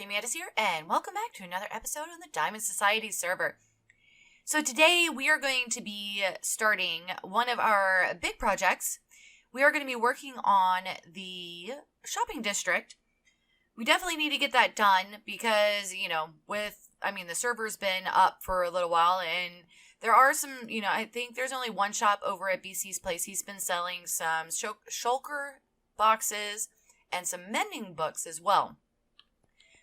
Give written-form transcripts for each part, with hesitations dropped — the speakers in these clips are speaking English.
CraftingMantis here, and welcome back to another episode on the Diamond Society server. So today we are going to be starting one of our big projects. We are going to be working on the shopping district. We definitely need to get that done because, the server's been up for a little while, and there are some, I think there's only one shop over at BC's Place. He's been selling some shulker boxes and some mending books as well.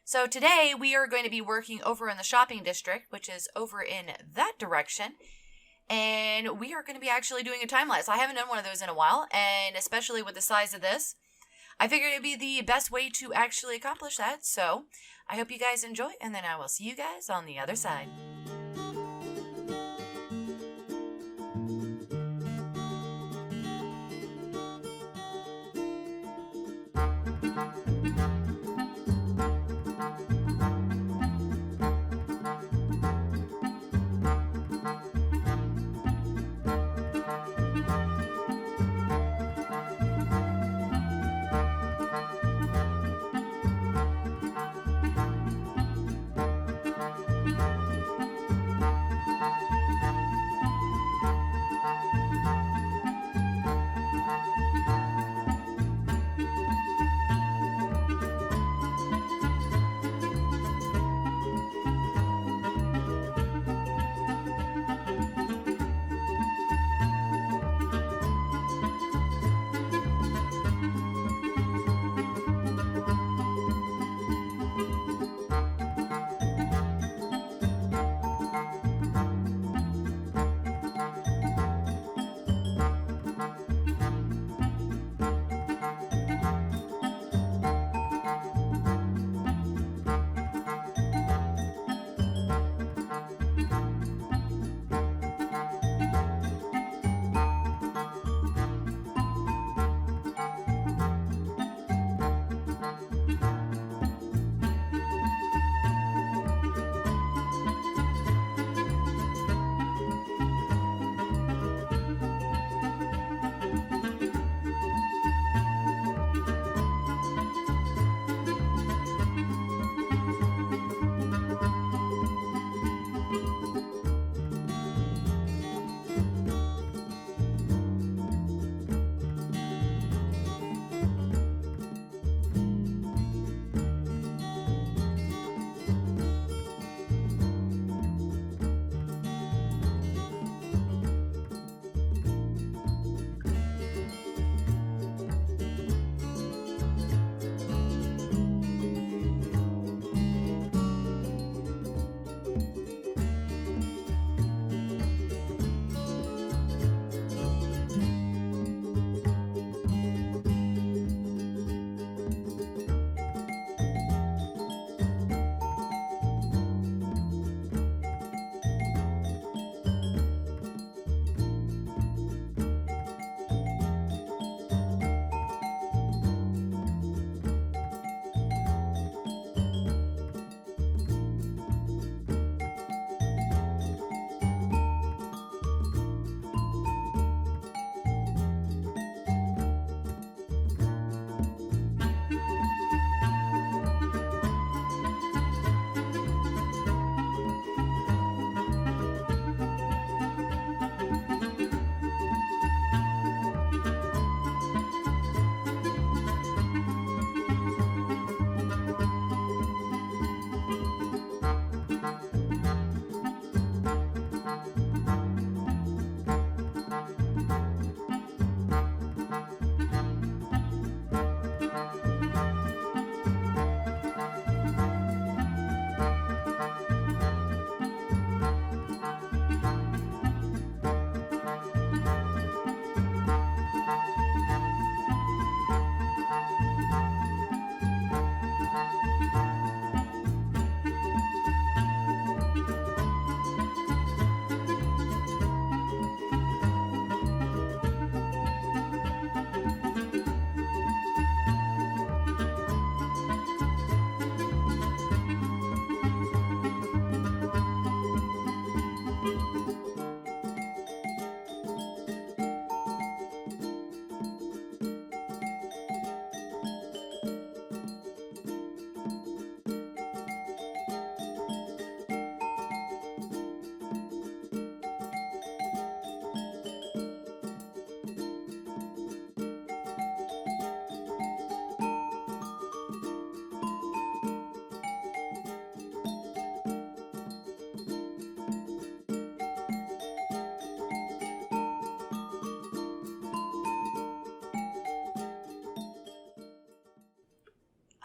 So today we are going to be working over in the shopping district, which is over in that direction. And we are going to be actually doing a time lapse. I haven't done one of those in a while, and especially with the size of this, I figured it'd be the best way to actually accomplish that. So I hope you guys enjoy, and then I will see you guys on the other side.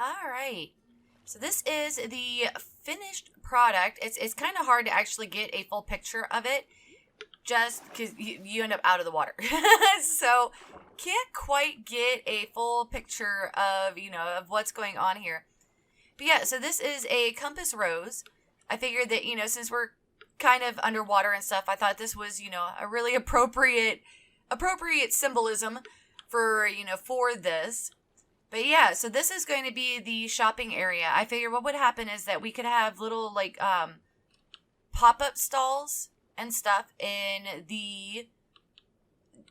All right. So this is the finished product. It's kind of hard to actually get a full picture of it just because you end up out of the water. So can't quite get a full picture of, of what's going on here. But yeah, so this is a compass rose. I figured that, since we're kind of underwater and stuff, I thought this was, a really appropriate symbolism for, for this. But yeah, so this is going to be the shopping area. I figured what would happen is that we could have little, like, pop-up stalls and stuff in the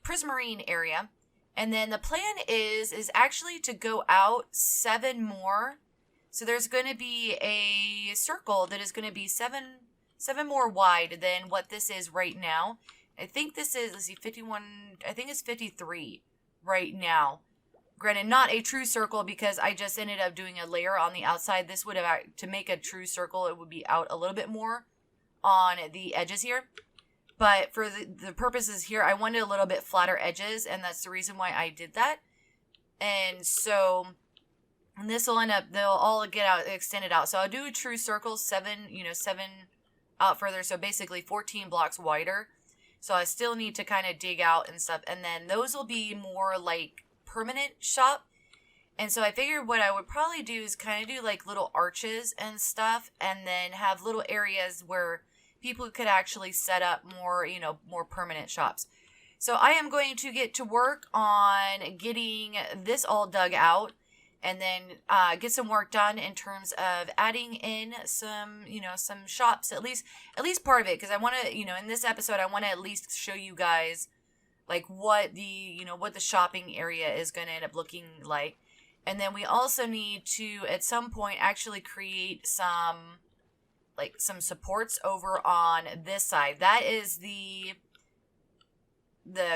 prismarine area. And then the plan is actually to go out 7 more. So there's going to be a circle that is going to be seven more wide than what this is right now. I think this is, let's see, 51, I think it's 53 right now. Granted, not a true circle because I just ended up doing a layer on the outside. This would have, to make a true circle, it would be out a little bit more on the edges here. But for the purposes here, I wanted a little bit flatter edges, and that's the reason why I did that. And so this will end up, they'll all get out, extended out. So I'll do a true circle, 7 out further. So basically 14 blocks wider. So I still need to kind of dig out and stuff. And then those will be more like permanent shop. And so I figured what I would probably do is kind of do like little arches and stuff, and then have little areas where people could actually set up more, more permanent shops. So I am going to get to work on getting this all dug out, and then get some work done in terms of adding in some, some shops, at least part of it, because I want to, in this episode, I want to at least show you guys like what the, what the shopping area is going to end up looking like. And then we also need to, at some point, actually create some supports over on this side. That is the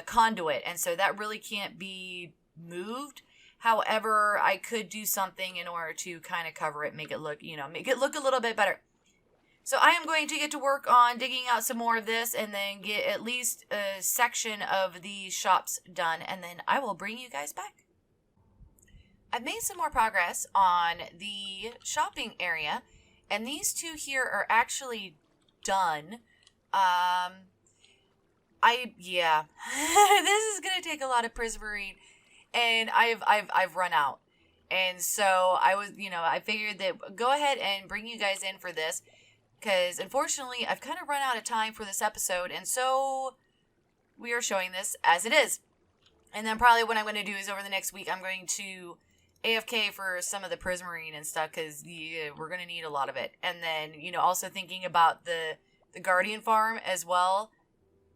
conduit, and so that really can't be moved. However, I could do something in order to kind of cover it, make it look a little bit better. So I am going to get to work on digging out some more of this, and then get at least a section of the shops done, and then I will bring you guys back. I've made some more progress on the shopping area, and these two here are actually done. This is gonna take a lot of prismarine, and I've run out. And so I figured that go ahead and bring you guys in for this, because unfortunately I've kind of run out of time for this episode, and so we are showing this as it is. And then probably what I'm going to do is over the next week I'm going to AFK for some of the prismarine and stuff, because we're going to need a lot of it. And then, also thinking about the Guardian farm as well,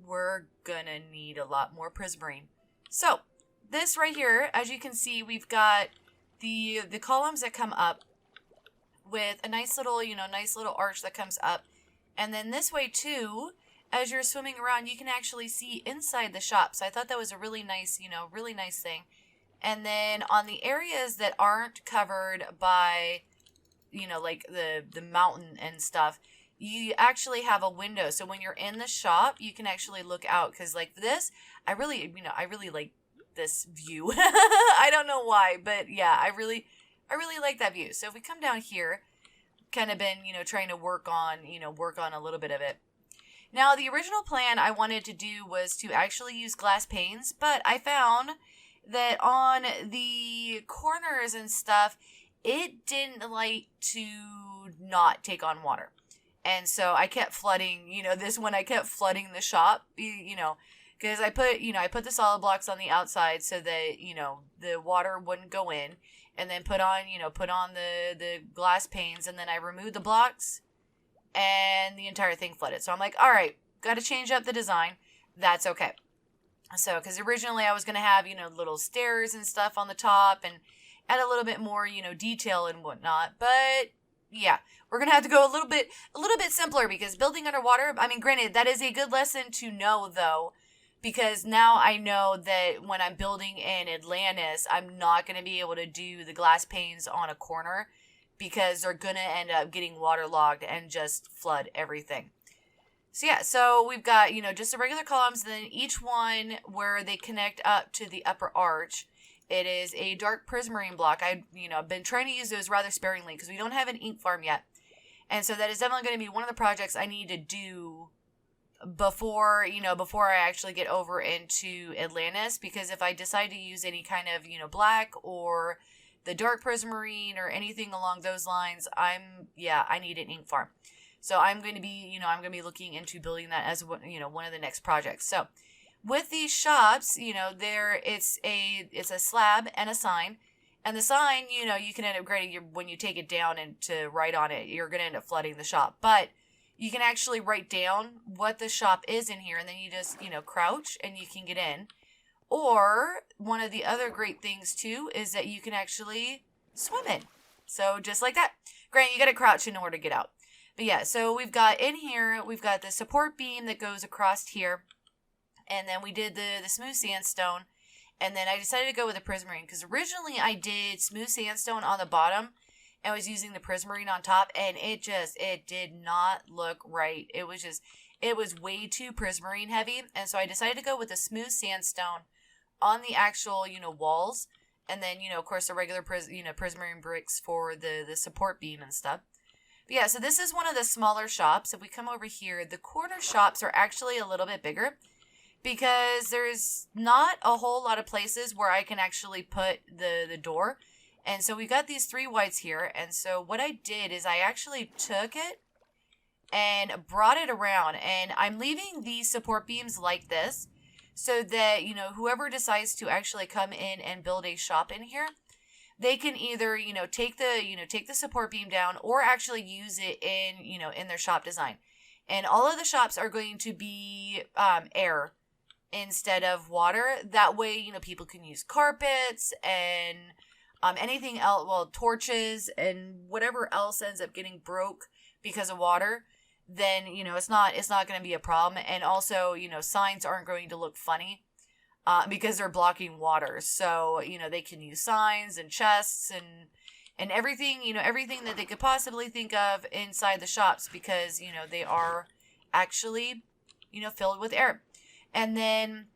we're going to need a lot more prismarine. So, this right here, as you can see, we've got the columns that come up with a nice little arch that comes up. And then this way too, as you're swimming around, you can actually see inside the shop. So I thought that was a really nice thing. And then on the areas that aren't covered by, like the mountain and stuff, you actually have a window. So when you're in the shop, you can actually look out. Because like this, I really like this view. I don't know why, but yeah, I really like that view. So if we come down here, kind of been, trying to work on a little bit of it. Now, the original plan I wanted to do was to actually use glass panes, but I found that on the corners and stuff, it didn't like to not take on water. And so I kept flooding, I kept flooding the shop, because I put the solid blocks on the outside so that, the water wouldn't go in, and then put on the glass panes, and then I removed the blocks, and the entire thing flooded. So I'm like, all right, got to change up the design. That's okay. So, because originally I was going to have, little stairs and stuff on the top, and add a little bit more, detail and whatnot. But yeah, we're going to have to go a little bit simpler, because building underwater, I mean, granted, that is a good lesson to know though, because now I know that when I'm building in Atlantis, I'm not going to be able to do the glass panes on a corner, because they're going to end up getting waterlogged and just flood everything. So yeah, so we've got, just the regular columns, and then each one where they connect up to the upper arch It is a dark prismarine block. I've been trying to use those rather sparingly because we don't have an ink farm yet. And so that is definitely going to be one of the projects I need to do before I actually get over into Atlantis, because if I decide to use any kind of, black or the dark prismarine or anything along those lines, I need an ink farm. So I'm going to be looking into building that as one of the next projects. So with these shops, it's a slab and a sign. And the sign, you can end up grading when you take it down and to write on it, you're going to end up flooding the shop. But you can actually write down what the shop is in here, and then you just, crouch and you can get in. Or one of the other great things too is that you can actually swim in. So just like that. Granted, you got to crouch in order to get out. But yeah, so we've got the support beam that goes across here. And then we did the smooth sandstone. And then I decided to go with the prismarine because originally I did smooth sandstone on the bottom and was using the prismarine on top, and it did not look right. It was way too prismarine heavy, and so I decided to go with the smooth sandstone on the actual, walls, and then, of course, the regular prismarine bricks for the support beam and stuff. But yeah, so this is one of the smaller shops. If we come over here, the corner shops are actually a little bit bigger, because there's not a whole lot of places where I can actually put the door. And so we got these 3 whites here. And so what I did is I actually took it and brought it around. And I'm leaving these support beams like this so that, whoever decides to actually come in and build a shop in here, they can either, take the support beam down or actually use it in their shop design. And all of the shops are going to be air instead of water. That way, people can use carpets and anything else, torches and whatever else ends up getting broke because of water. Then, it's not going to be a problem. And also, signs aren't going to look funny because they're blocking water. So, they can use signs and chests and everything, everything that they could possibly think of inside the shops, because, they are actually, filled with air. And then,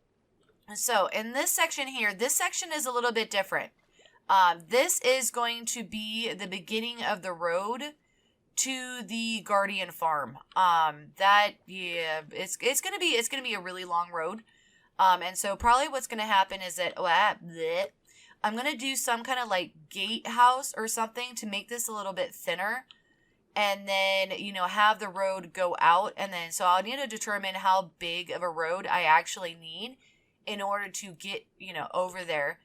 so in this section here, this section is a little bit different. This is going to be the beginning of the road to the Guardian farm. It's gonna be a really long road. And so probably what's gonna happen is that I'm gonna do some kind of like gatehouse or something to make this a little bit thinner. And then, have the road go out. And then, so I'll need to determine how big of a road I actually need in order to get, over there.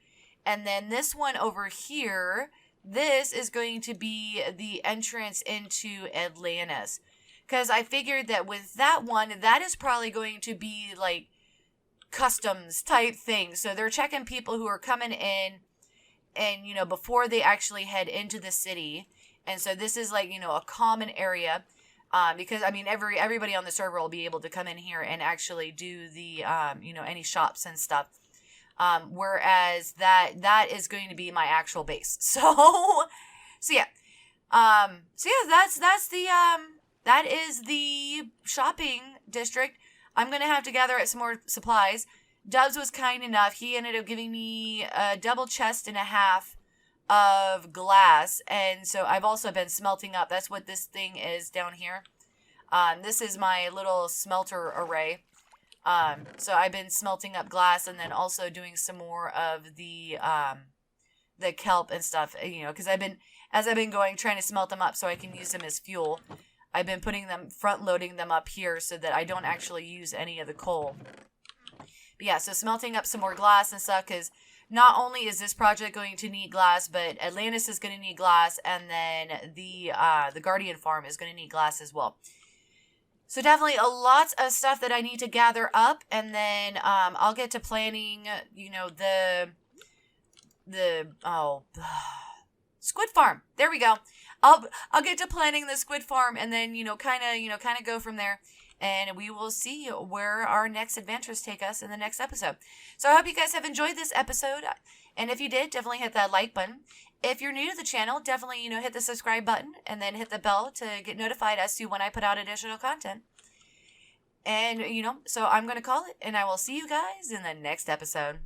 And then this one over here, this is going to be the entrance into Atlantis. Because I figured that with that one, that is probably going to be like customs type thing. So they're checking people who are coming in and, before they actually head into the city. And so this is like, a common area, because everybody on the server will be able to come in here and actually do the, any shops and stuff. Whereas that is going to be my actual base. So yeah. That is the shopping district. I'm going to have to gather up some more supplies. Dubs was kind enough. He ended up giving me a double chest and a half of glass, and so I've also been smelting up. That's what this thing is down here. This is my little smelter array. So I've been smelting up glass and then also doing some more of the kelp and stuff, because as I've been going, trying to smelt them up so I can use them as fuel. I've been front loading them up here so that I don't actually use any of the coal. But yeah, so smelting up some more glass and stuff, because not only is this project going to need glass, but Atlantis is going to need glass, and then the Guardian farm is going to need glass as well. So definitely a lot of stuff that I need to gather up, and then I'll get to planning, squid farm. There we go. I'll get to planning the squid farm, and then kind of go from there. And we will see where our next adventures take us in the next episode. So I hope you guys have enjoyed this episode. And if you did, definitely hit that like button. If you're new to the channel, definitely, hit the subscribe button and then hit the bell to get notified as to when I put out additional content. And, so I'm going to call it, and I will see you guys in the next episode.